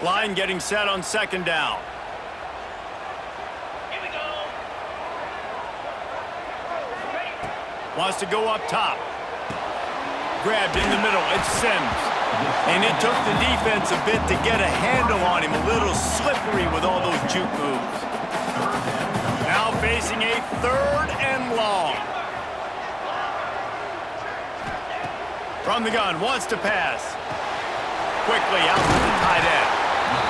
Line getting set on second down. Here we go. Wants to go up top. Grabbed in the middle. It's Sims. And it took the defense a bit to get a handle on him. A little slippery with all those juke moves. Now facing a 3rd and long. From the gun, wants to pass. Quickly out to the tight end.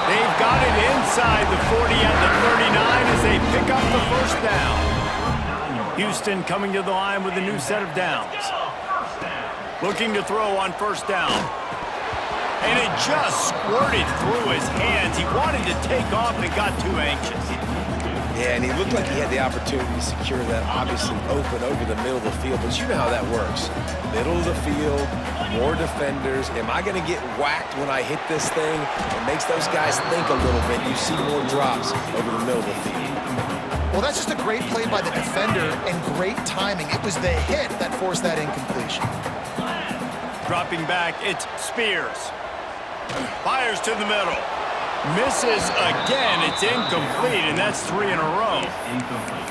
They've got it inside the 40 at the 39 as they pick up the first down. Houston coming to the line with a new set of downs. Looking to throw on first down. And it just squirted through his hands. He wanted to take off and got too anxious. Yeah, and he looked like he had the opportunity to secure that obviously open over the middle of the field, but you know how that works. Middle of the field, more defenders. Am I going to get whacked when I hit this thing? It makes those guys think a little bit. You see more drops over the middle of the field. Well, that's just a great play by the defender and great timing. It was the hit that forced that incompletion. Dropping back, it's Spears. Fires to the middle. Misses again. It's incomplete, and that's 3 in a row.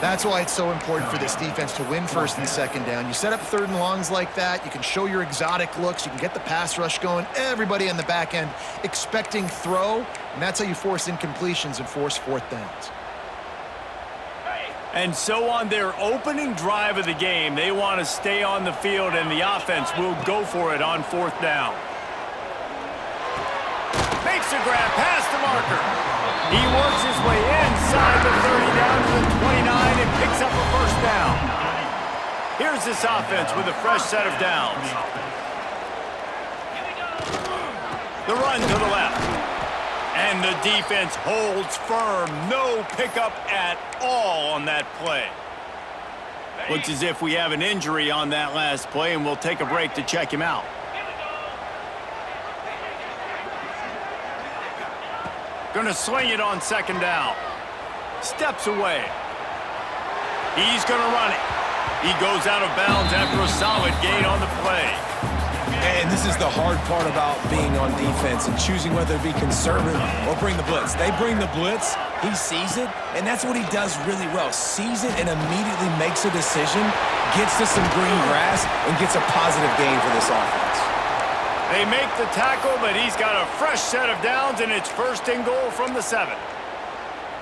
That's why it's so important for this defense to win first and second down. You set up 3rd and longs like that. You can show your exotic looks. You can get the pass rush going. Everybody on the back end expecting throw, and that's how you force incompletions and force 4th downs. And so on their opening drive of the game, they want to stay on the field, and the offense will go for it on 4th down. Makes a grab past the marker. He works his way inside the 30 down to the 29 and picks up a first down. Here's this offense with a fresh set of downs. The run to the left. And the defense holds firm. No pickup at all on that play. Looks as if we have an injury on that last play, and we'll take a break to check him out. Gonna swing it on second down. Steps away. He's gonna run it. He goes out of bounds after a solid gain on the play. And this is the hard part about being on defense and choosing whether to be conservative or bring the blitz. They bring the blitz, he sees it, and that's what he does really well. Sees it and immediately makes a decision, gets to some green grass, and gets a positive gain for this offense. They make the tackle, but he's got a fresh set of downs, and it's 1st and goal from the 7.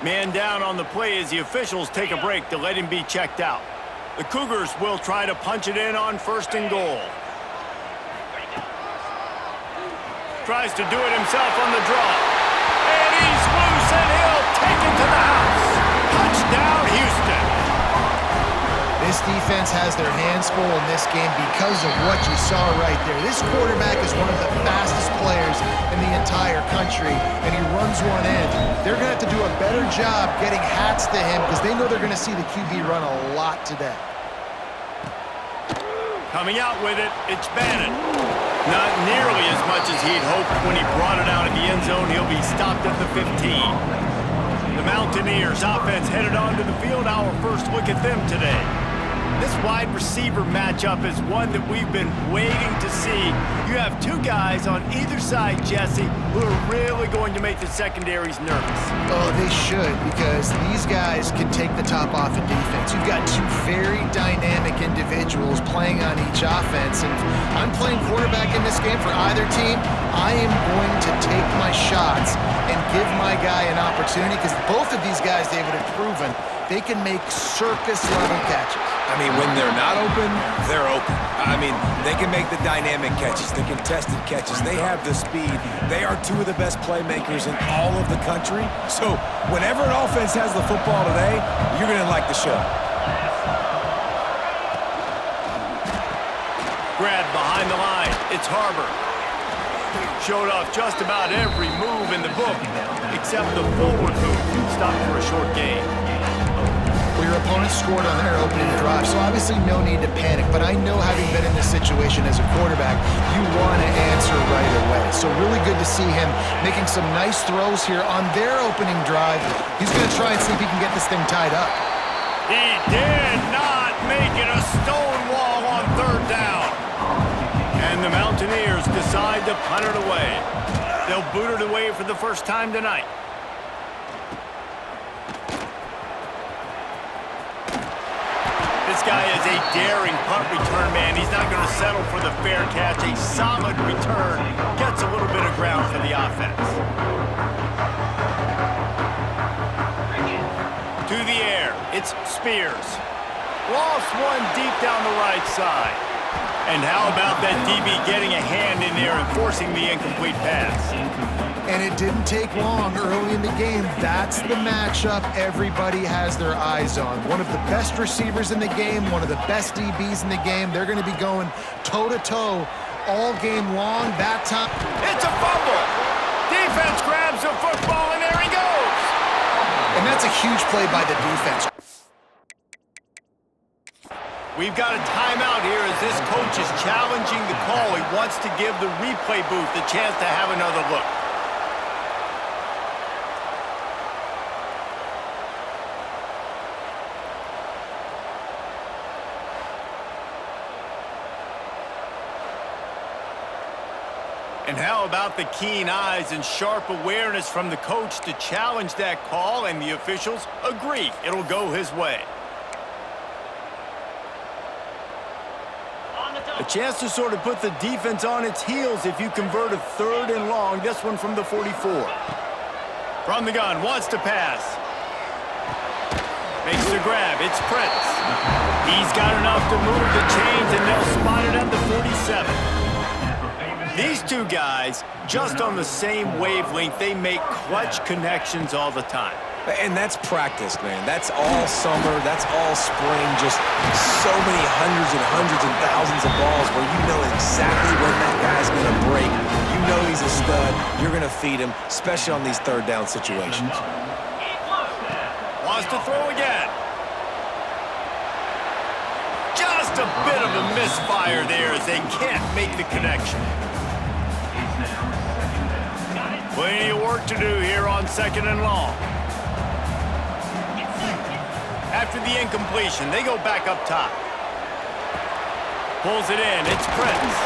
Man down on the play as the officials take a break to let him be checked out. The Cougars will try to punch it in on 1st and goal. Tries to do it himself on the draw. And he's loose, and he'll take it to the house. Touchdown, Houston. This defense has their hands full in this game because of what you saw right there. This quarterback is one of the fastest players in the entire country, and he runs one in. They're going to have to do a better job getting hats to him because they know they're going to see the QB run a lot today. Coming out with it, it's Bannon. Not nearly as much as he'd hoped when he brought it out of the end zone. He'll be stopped at the 15. The Mountaineers offense headed onto the field. Our first look at them today. This wide receiver matchup is one that we've been waiting to see. You have 2 guys on either side, Jesse, who are really going to make the secondaries nervous. Oh, they should, because these guys can take the top off of defense. You've got 2 very dynamic individuals playing on each offense, and I'm playing quarterback in this game for either team. I am going to take my shots and give my guy an opportunity, because both of these guys, David, have proven they can make circus-level catches. I mean, when they're not open, they're open. I mean, they can make the dynamic catches, the contested catches. They have the speed. They are 2 of the best playmakers in all of the country. So whenever an offense has the football today, you're going to like the show. Grab behind the line. It's Harbor. Showed off just about every move in the book, except the forward move. Stopped for a short gain. Well, your opponent scored on their opening drive, so obviously no need to panic. But I know, having been in this situation as a quarterback, you want to answer right away. So really good to see him making some nice throws here on their opening drive. He's going to try and see if he can get this thing tied up. He did not make it a stone wall on 3rd down. And the Mountaineers decide to punt it away. They'll booted away for the first time tonight. This guy is a daring punt return man. He's not going to settle for the fair catch. A solid return. Gets a little bit of ground for the offense. To the air. It's Spears. Lost one deep down the right side. And how about that DB getting a hand in there and forcing the incomplete pass? And it didn't take long early in the game. That's the matchup everybody has their eyes on. One of the best receivers in the game, one of the best DBs in the game. They're going to be going toe-to-toe all game long. That time, it's a fumble. Defense grabs the football, and there he goes. And that's a huge play by the defense. We've got a timeout here as this coach is challenging the call. He wants to give the replay booth a chance to have another look. And how about the keen eyes and sharp awareness from the coach to challenge that call, and the officials agree it'll go his way. A chance to sort of put the defense on its heels if you convert a 3rd and long. This one from the 44. From the gun, wants to pass. Makes the grab, it's Prince. He's got enough to move the chains, and they'll spot it at the 47. These two guys, just on the same wavelength, they make clutch connections all the time. And that's practice, man. That's all summer. That's all spring. Just so many hundreds and thousands of balls where you know exactly when that guy's going to break. You know he's a stud. You're going to feed him, especially on these 3rd down situations. Wants to throw again. Just a bit of a misfire there as they can't make the connection. Plenty of work to do here on 2nd and long. After the incompletion, they go back up top. Pulls it in, it's Prince.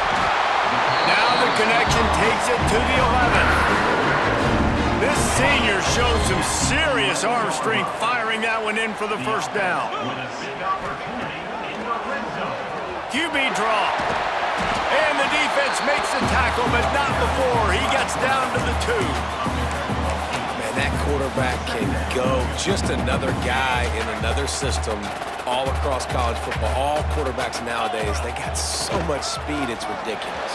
Now the connection takes it to the 11. This senior shows some serious arm strength firing that one in for the first down. QB draw. And the defense makes the tackle, but not before he gets down to the 2. That quarterback can go. Just another guy in another system all across college football. All quarterbacks nowadays, they got so much speed, it's ridiculous.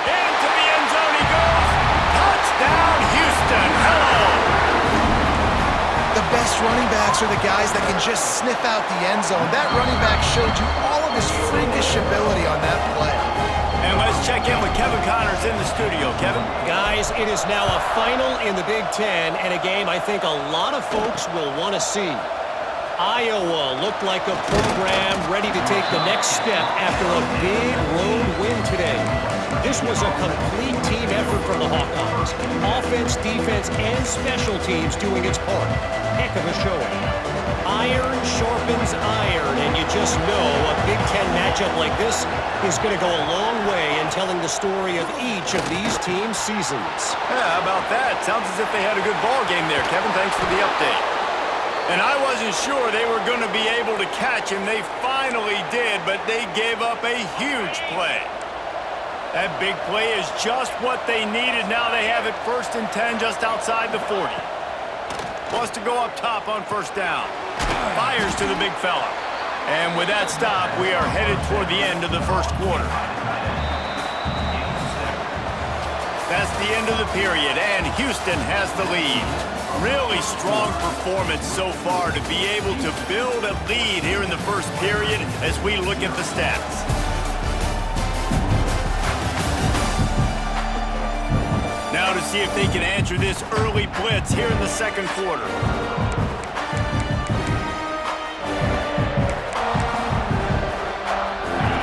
Into the end zone he goes. Touchdown, Houston. Hello. The best running backs are the guys that can just sniff out the end zone. That running back showed you all of his freakish ability on that play. And let's check in with Kevin Connors in the studio. Kevin? Guys, it is now a final in the Big Ten, and a game I think a lot of folks will want to see. Iowa looked like a program ready to take the next step after a big road win today. This was a complete team effort from the Hawkeyes. Offense, defense, and special teams doing its part. Heck of a showing. Iron sharpens iron, and you just know a Big Ten matchup like this is going to go a long way in telling the story of each of these teams' seasons. Yeah, how about that? Sounds as if they had a good ball game there, Kevin. Thanks for the update. And I wasn't sure they were going to be able to catch him. They finally did, but they gave up a huge play. That big play is just what they needed. Now they have it 1st and 10 just outside the 40. Wants to go up top on 1st down. Fires to the big fella. And with that stop, we are headed toward the end of the 1st quarter. That's the end of the period, and Houston has the lead. Really strong performance so far to be able to build a lead here in the 1st period as we look at the stats. Now to see if they can answer this early blitz here in the 2nd quarter.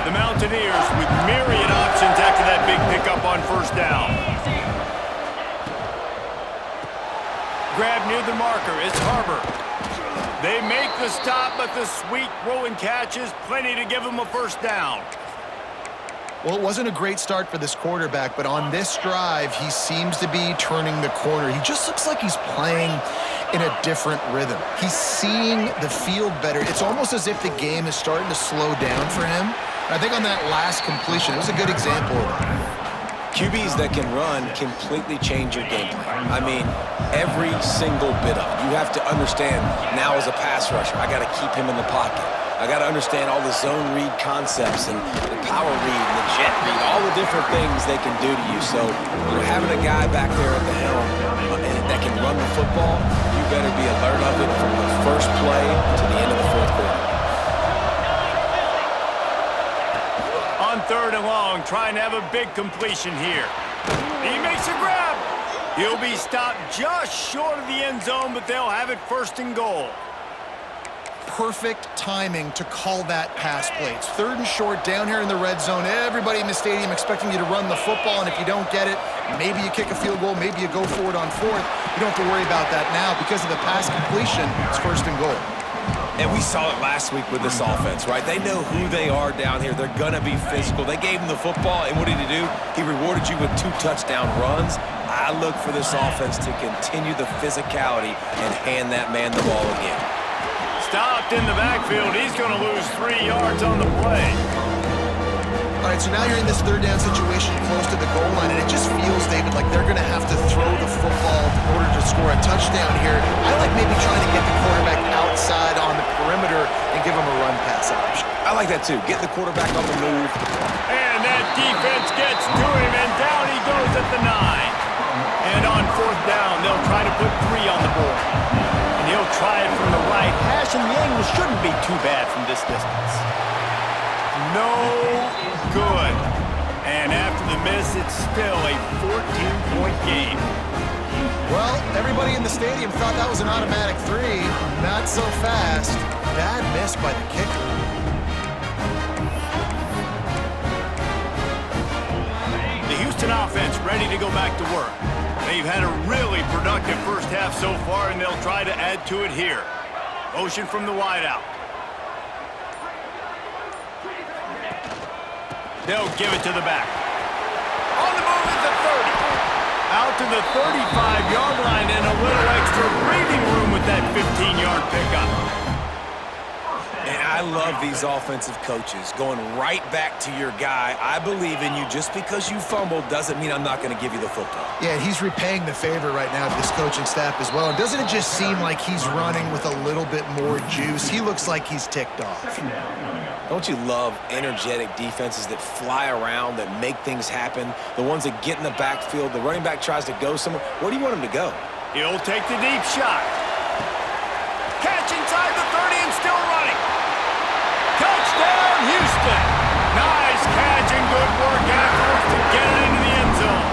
The Mountaineers with myriad options after that big pickup on 1st down. Grab near the marker, it's Harbor. They make the stop, but the sweet throw and catch is plenty to give them a 1st down. Well, it wasn't a great start for this quarterback, but on this drive, he seems to be turning the corner. He just looks like he's playing in a different rhythm. He's seeing the field better. It's almost as if the game is starting to slow down for him. And I think on that last completion, it was a good example of that. QBs that can run completely change your game plan. I mean, every single bit of it. You have to understand now as a pass rusher, I got to keep him in the pocket. I got to understand all the zone read concepts and the power read and the jet read, all the different things they can do to you. So, having a guy back there at the helm that can run the football, you better be alert of it from the first play to the end of the fourth quarter. On 3rd and long, trying to have a big completion here. He makes a grab. He'll be stopped just short of the end zone, but they'll have it 1st and goal. Perfect timing to call that pass play. It's 3rd and short down here in the red zone. Everybody in the stadium expecting you to run the football, and if you don't get it, maybe you kick a field goal, maybe you go for it on 4th. You don't have to worry about that now. Because of the pass completion, it's 1st and goal. And we saw it last week with this offense, right? They know who they are down here. They're going to be physical. They gave him the football, and what did he do? He rewarded you with 2 touchdown runs. I look for this offense to continue the physicality and hand that man the ball again. Stopped in the backfield. He's going to lose 3 yards on the play. All right, so now you're in this 3rd down situation close to the goal line, and it just feels, David, like they're going to have to throw the football in order to score a touchdown here. I like maybe trying to get the quarterback outside on the perimeter and give him a run-pass option. I like that, too. Get the quarterback on the move. And that defense gets to him, and down he goes at the 9. And on 4th down, they'll try to put 3 on the board. And he'll try it from the right hash, and the angle shouldn't be too bad from this distance. No good. And after the miss, it's still a 14-point game. Well, everybody in the stadium thought that was an automatic 3. Not so fast. Bad miss by the kicker. The Houston offense ready to go back to work. They've had a really productive first half so far, and they'll try to add to it here. Motion from the wideout. They'll give it to the back. On the move at the 30. Out to the 35-yard line, and a little extra breathing room with that 15-yard pickup. And I love these offensive coaches going right back to your guy. I believe in you. Just because you fumbled doesn't mean I'm not going to give you the football. Yeah, he's repaying the favor right now to this coaching staff as well. And doesn't it just seem like he's running with a little bit more juice? He looks like he's ticked off. Don't you love energetic defenses that fly around, that make things happen? The ones that get in the backfield, the running back tries to go somewhere. Where do you want him to go? He'll take the deep shot. Catch inside the 30 and still running. Touchdown, Houston. Nice catch and good work afterwards to get it into the end zone.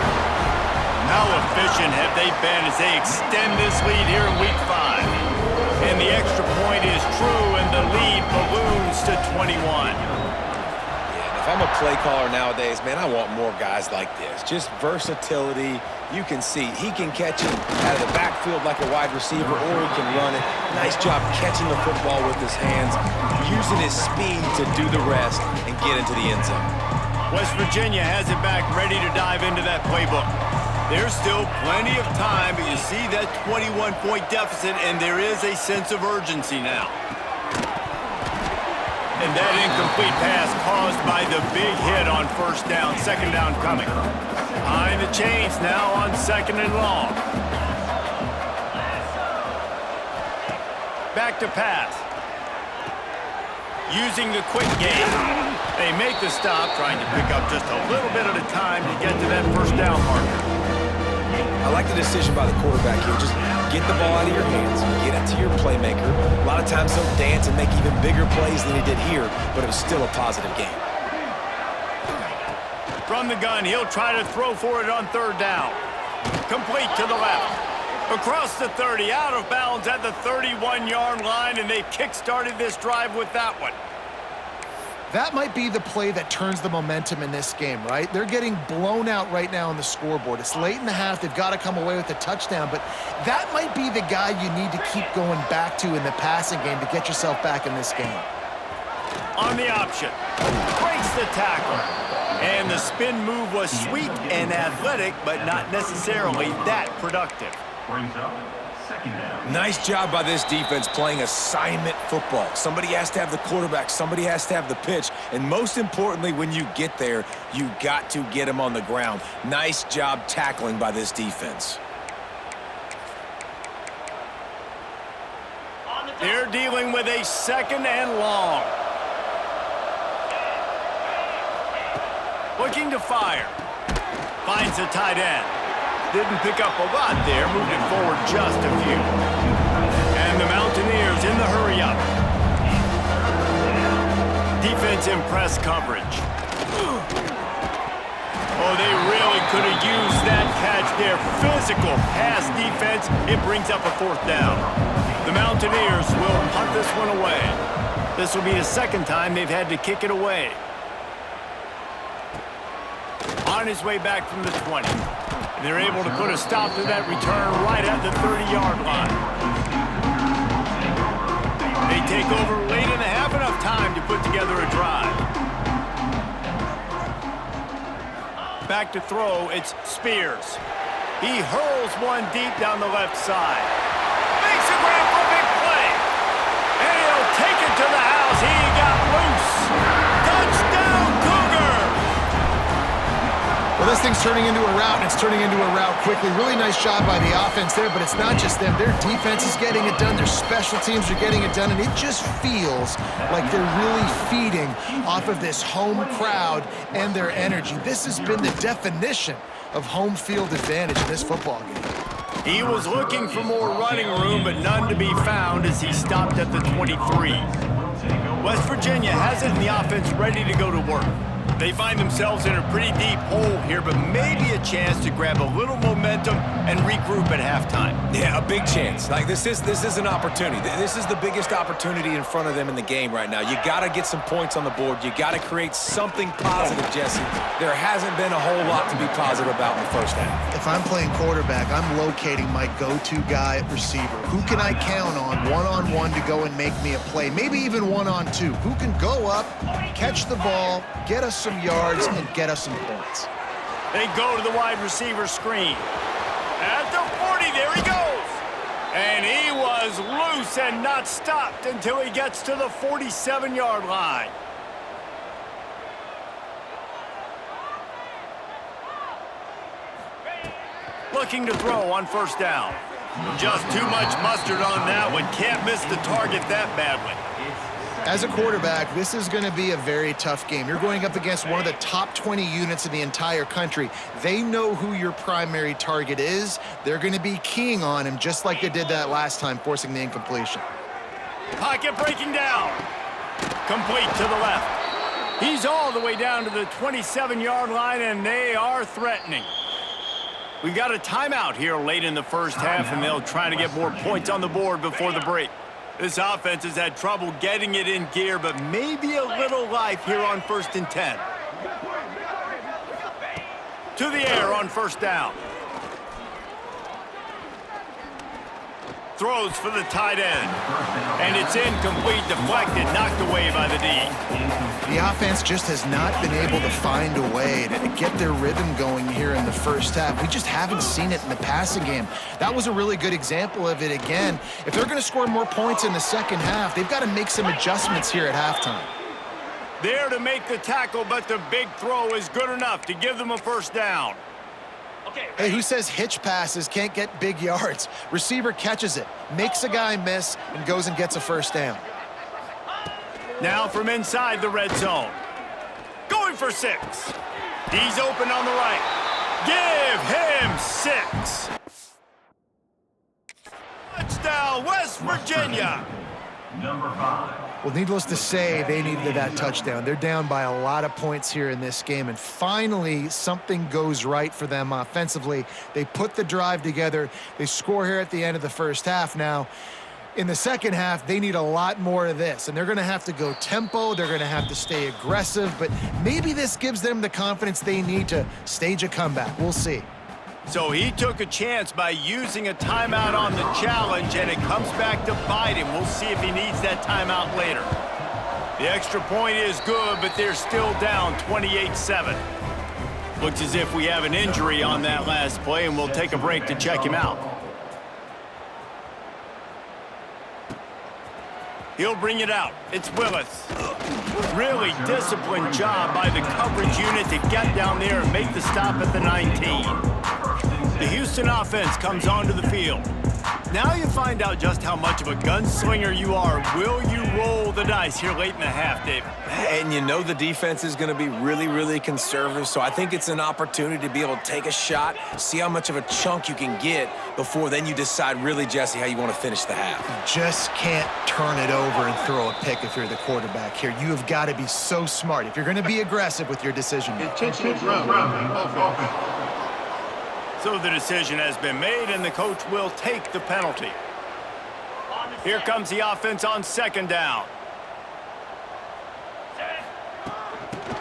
How efficient have they been as they extend this lead here in Week 5? And the extra point is true, and the lead balloons to 21. Yeah, if I'm a play caller nowadays, man, I want more guys like this. Just versatility. You can see he can catch it out of the backfield like a wide receiver, or he can run it. Nice job catching the football with his hands, using his speed to do the rest and get into the end zone. West Virginia has it back, ready to dive into that playbook. There's still plenty of time, but you see that 21-point deficit, and there is a sense of urgency now. And that incomplete pass caused by the big hit on 1st down, 2nd down coming. Behind the chains now on 2nd and long. Back to pass. Using the quick game. They make the stop, trying to pick up just a little bit at a time to get to that 1st down marker. I like the decision by the quarterback here. Just get the ball out of your hands, get it to your playmaker. A lot of times he'll dance and make even bigger plays than he did here, but it was still a positive game. From the gun, he'll try to throw for it on 3rd down. Complete to the left. Across the 30, out of bounds at the 31-yard line, and they've kick-started this drive with that one. That might be the play that turns the momentum in this game, right? They're getting blown out right now on the scoreboard. It's late in the half. They've got to come away with a touchdown, but that might be the guy you need to keep going back to in the passing game to get yourself back in this game. On the option. Breaks the tackle. And the spin move was sweet and athletic, but not necessarily that productive. Nice job by this defense playing assignment football. Somebody has to have the quarterback, somebody has to have the pitch, and most importantly, when you get there, you got to get him on the ground. Nice job tackling by this defense. They're dealing with a 2nd and long. Looking to fire. Finds the tight end. Didn't pick up a lot there, moved it forward just a few. And the Mountaineers in the hurry-up. Defense in press coverage. Oh, they really could have used that catch there. Physical pass defense. It brings up a 4th down. The Mountaineers will punt this one away. This will be the 2nd time they've had to kick it away. On his way back from the 20. They're able to put a stop to that return right at the 30-yard line. They take over late in the half, enough time to put together a drive. Back to throw, it's Spears. He hurls one deep down the left side. Makes a grab for a big play. And he'll take it to the house. He got loose. Touchdown, Cougars! Well, this thing's turning into a route, and it's turning into a route quickly. Really nice job by the offense there, but it's not just them. Their defense is getting it done. Their special teams are getting it done, and it just feels like they're really feeding off of this home crowd and their energy. This has been the definition of home field advantage in this football game. He was looking for more running room, but none to be found as he stopped at the 23. West Virginia has it in the offense ready to go to work. They find themselves in a pretty deep hole here, but maybe a chance to grab a little momentum and regroup at halftime. Yeah, a big chance. Like, this is an opportunity. This is the biggest opportunity in front of them in the game right now. You got to get some points on the board. You got to create something positive, Jesse. There hasn't been a whole lot to be positive about in the first half. If I'm playing quarterback, I'm locating my go-to guy at receiver. Who can I count on one-on-one to go and make me a play? Maybe even one-on-two. Who can go up, catch the ball, get us some yards, and get us some points? They go to the wide receiver screen. At the 40, there he goes. And he was loose and not stopped until he gets to the 47-yard line. Looking to throw on 1st down. Just too much mustard on that one. Can't miss the target that badly. As a quarterback, this is going to be a very tough game. You're going up against one of the top 20 units in the entire country. They know who your primary target is. They're going to be keying on him just like they did that last time, forcing the incompletion. Pocket breaking down. Complete to the left. He's all the way down to the 27-yard line, and they are threatening. We've got a timeout here late in the first half, and they'll try to get more points on the board before the break. This offense has had trouble getting it in gear, but maybe a little life here on 1st and 10. To the air on 1st down. Throws for the tight end. And it's incomplete, deflected, knocked away by the D. The offense just has not been able to find a way to get their rhythm going here in the first half. We just haven't seen it in the passing game. That was a really good example of it again. If they're going to score more points in the second half, they've got to make some adjustments here at halftime. There to make the tackle, but the big throw is good enough to give them a 1st down. Hey, who says hitch passes can't get big yards? Receiver catches it, makes a guy miss, and goes and gets a 1st down. Now from inside the red zone. Going for 6. He's open on the right. Give him 6. Touchdown, West Virginia. Number 5. Well, needless to say, they needed that touchdown. They're down by a lot of points here in this game, and finally something goes right for them offensively. They put the drive together. They score here at the end of the first half. Now, in the second half, they need a lot more of this, and they're going to have to go tempo. They're going to have to stay aggressive, but maybe this gives them the confidence they need to stage a comeback. We'll see. So he took a chance by using a timeout on the challenge, and it comes back to bite him. We'll see if he needs that timeout later. The extra point is good, but they're still down 28-7. Looks as if we have an injury on that last play, and we'll take a break to check him out. He'll bring it out. It's Willis. Really disciplined job by the coverage unit to get down there and make the stop at the 19. The Houston offense comes onto the field. Now you find out just how much of a gunslinger you are. Will you roll the dice here late in the half, Dave? And you know the defense is going to be really, really conservative, so I think it's an opportunity to be able to take a shot, see how much of a chunk you can get before then you decide really, Jesse, how you want to finish the half. Just can't turn it over and throw a pick if you're the quarterback here. You have got to be so smart if you're going to be aggressive with your decision. So the decision has been made, and the coach will take the penalty. Here comes the offense on second down.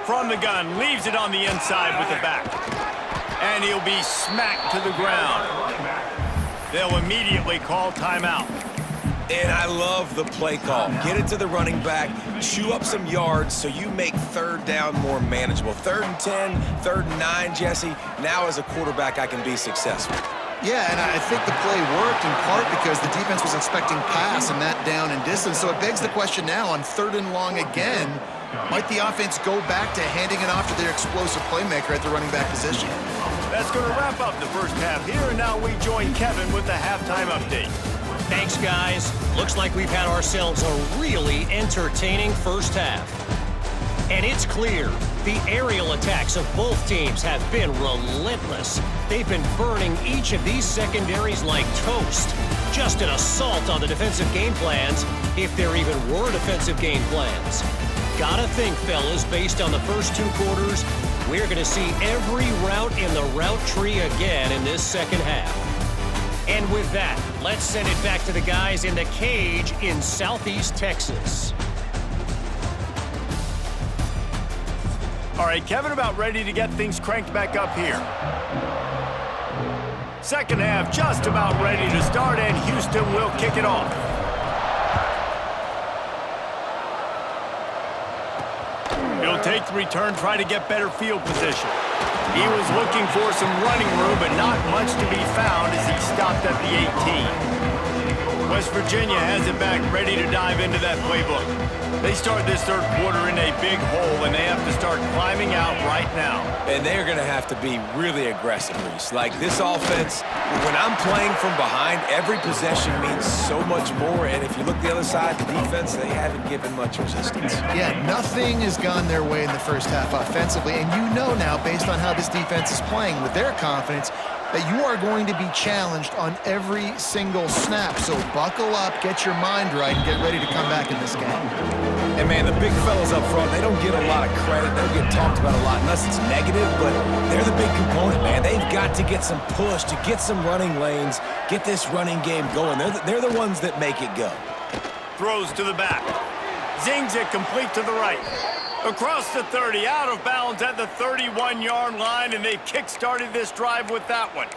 From the gun, leaves it on the inside with the back. And he'll be smacked to the ground. They'll immediately call timeout. And I love the play call. Get it to the running back, chew up some yards so you make third down more manageable. 3rd and 10, 3rd and 9, Jesse. Now as a quarterback, I can be successful. Yeah, and I think the play worked in part because the defense was expecting pass and that down and distance. So it begs the question now on 3rd and long again, might the offense go back to handing it off to their explosive playmaker at the running back position? That's going to wrap up the first half here, and now we join Kevin with the halftime update. Thanks, guys. Looks like we've had ourselves a really entertaining first half. And it's clear, the aerial attacks of both teams have been relentless. They've been burning each of these secondaries like toast. Just an assault on the defensive game plans, if there even were defensive game plans. Gotta think, fellas, based on the first 2 quarters, we're gonna see every route in the route tree again in this second half. And with that, let's send it back to the guys in the cage in Southeast Texas. All right, Kevin, about ready to get things cranked back up here. Second half just about ready to start, and Houston will kick it off. He'll take the return, try to get better field position. He was looking for some running room, but not much to be found as he stopped at the 18. West Virginia has it back, ready to dive into that playbook. They start this third quarter in a big hole, and they have to start climbing out right now. And they're going to have to be really aggressive, Reese. Like this offense, when I'm playing from behind, every possession means so much more. And if you look the other side, the defense, they haven't given much resistance. Yeah, nothing has gone their way in the first half offensively. And you know now, based on how this defense is playing with their confidence, that you are going to be challenged on every single snap. So buckle up, get your mind right, and get ready to come back in this game. And, man, the big fellas up front, they don't get a lot of credit. They don't get talked about a lot unless it's negative, but they're the big component, man. They've got to get some push, to get some running lanes, get this running game going. They're the ones that make it go. Throws to the back. Zings it complete to the right. Across the 30, out of bounds at the 31-yard line, and they've kick-started this drive with that one.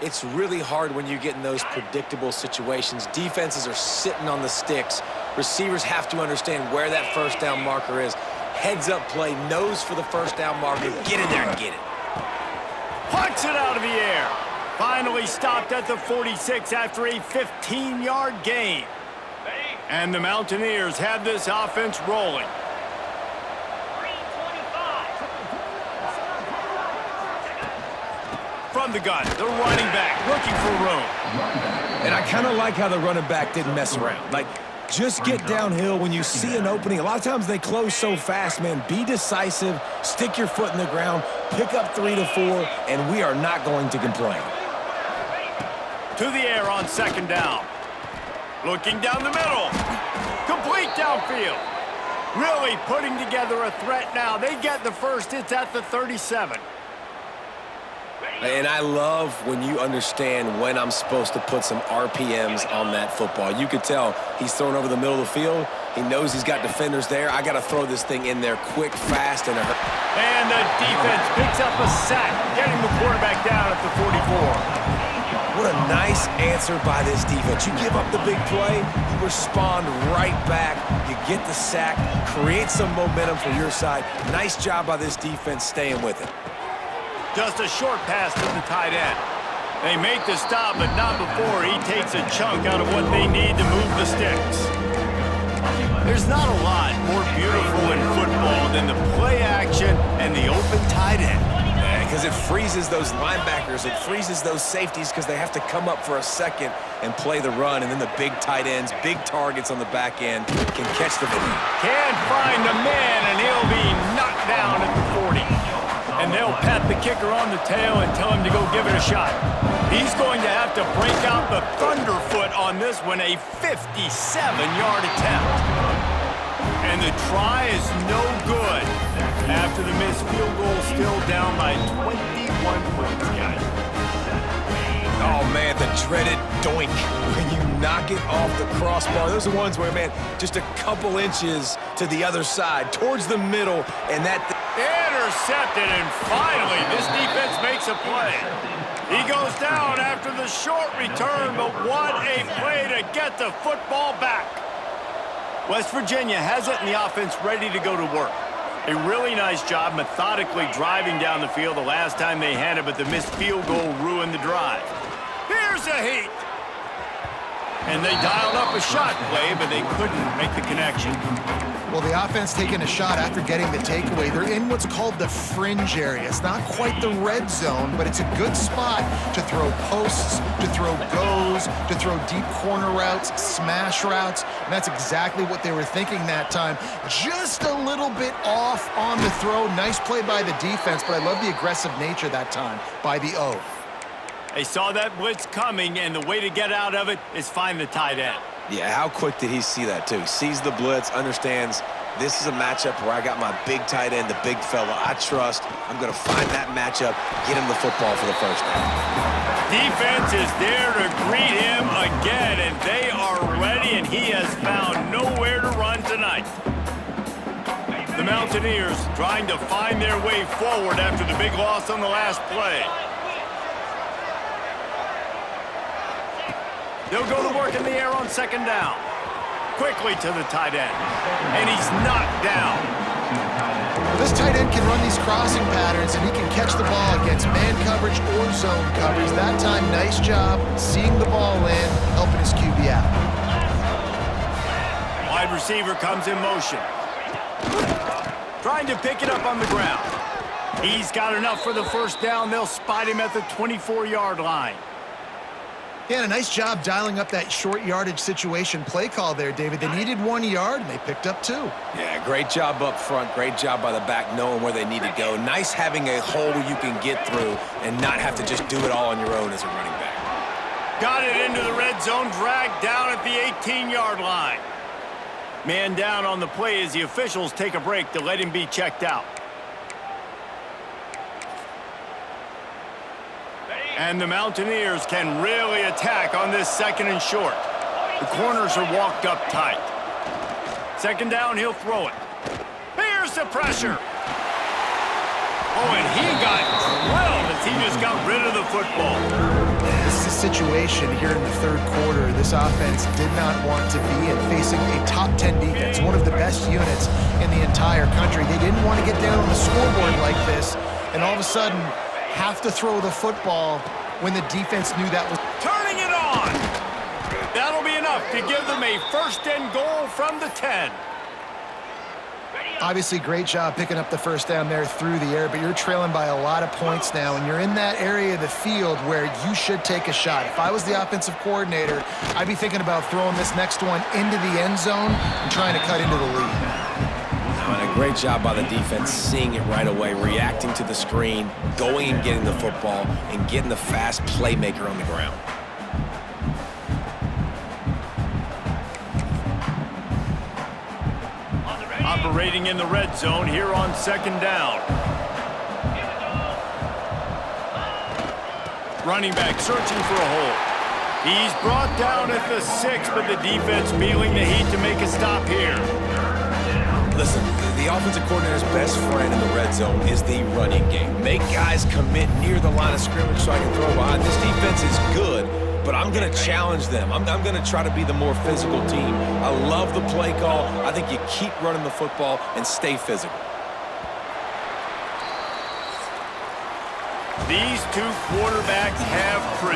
It's really hard when you get in those predictable situations. Defenses are sitting on the sticks. Receivers have to understand where that first down marker is. Heads-up play, nose for the first down marker. Get in there and get it. Pucks it out of the air. Finally stopped at the 46 after a 15-yard gain. And the Mountaineers have this offense rolling. From the gun, the running back looking for room. And I kind of like how the running back didn't mess around. Like, just get downhill when you see an opening. A lot of times they close so fast, man. Be decisive, stick your foot in the ground, pick up 3 to 4, and we are not going to complain. To the air on second down. Looking down the middle. Complete downfield. Really putting together a threat now. They get the first. It's at the 37. And I love when you understand when I'm supposed to put some RPMs on that football. You could tell he's throwing over the middle of the field. He knows he's got defenders there. I got to throw this thing in there quick, fast, and a hurry. And the defense picks up a sack, getting the quarterback down at the 44. What a nice Nice answer by this defense. You give up the big play, you respond right back. You get the sack, create some momentum for your side. Nice job by this defense staying with it. Just a short pass to the tight end. They make the stop, but not before he takes a chunk out of what they need to move the sticks. There's not a lot more beautiful in football than the play action and the open tight end. Because it freezes those linebackers, it freezes those safeties because they have to come up for a second and play the run, and then the big tight ends, big targets on the back end can catch the ball. Can't find the man, and he'll be knocked down at the 40. And they'll pat the kicker on the tail and tell him to go give it a shot. He's going to have to break out the thunderfoot on this one, a 57-yard attempt. And the try is no good after the missed field goal, still down by 21 points, guys. Oh, man, the dreaded doink when you knock it off the crossbar. Those are the ones where, man, just a couple inches to the other side, towards the middle, and that... Intercepted, and finally, this defense makes a play. He goes down after the short return, but what a play to get the football back. West Virginia has it in the offense ready to go to work. A really nice job methodically driving down the field the last time they had it, but the missed field goal ruined the drive. Here's a heat. And they dialed up a shot play, but they couldn't make the connection. Well, the offense taking a shot after getting the takeaway. They're in what's called the fringe area. It's not quite the red zone, but it's a good spot to throw posts, to throw goes, to throw deep corner routes, smash routes, and that's exactly what they were thinking that time. Just a little bit off on the throw. Nice play by the defense, but I love the aggressive nature that time by the O. They saw that blitz coming, and the way to get out of it is find the tight end. Yeah, how quick did he see that, too? Sees the blitz, understands this is a matchup where I got my big tight end, the big fella I trust. I'm going to find that matchup, get him the football for the first down. Defense is there to greet him again, and they are ready, and he has found nowhere to run tonight. The Mountaineers trying to find their way forward after the big loss on the last play. They'll go to work in the air on second down. Quickly to the tight end. And he's knocked down. This tight end can run these crossing patterns, and he can catch the ball against man coverage or zone coverage. That time, nice job seeing the ball in, helping his QB out. Wide receiver comes in motion. Trying to pick it up on the ground. He's got enough for the first down. They'll spot him at the 24-yard line. Yeah, a nice job dialing up that short yardage situation play call there, David. They needed 1 yard, and they picked up 2. Yeah, great job up front. Great job by the back knowing where they need to go. Nice having a hole you can get through and not have to just do it all on your own as a running back. Got it into the red zone, dragged down at the 18-yard line. Man down on the play as the officials take a break to let him be checked out. And the Mountaineers can really attack on this second and short. The corners are walked up tight. Second down, he'll throw it. Here's the pressure. Oh, and he got drilled as he just got rid of the football. This is a situation here in the third quarter this offense did not want to be in, facing a top 10 defense, one of the best units in the entire country. They didn't want to get down on the scoreboard like this, and all of a sudden have to throw the football when the defense knew that was... Turning it on! That'll be enough to give them a first and goal from the 10. Obviously, great job picking up the first down there through the air, but you're trailing by a lot of points now, and you're in that area of the field where you should take a shot. If I was the offensive coordinator, I'd be thinking about throwing this next one into the end zone and trying to cut into the lead. And a great job by the defense, seeing it right away, reacting to the screen, going and getting the football, and getting the fast playmaker on the ground. Operating in the red zone here on second down. Running back searching for a hole. He's brought down at the 6, but the defense feeling the heat to make a stop here. Listen, the offensive coordinator's best friend in the red zone is the running game. Make guys commit near the line of scrimmage so I can throw behind. This defense is good, but I'm going to challenge them. I'm going to try to be the more physical team. I love the play call. I think you keep running the football and stay physical. These two quarterbacks have produced.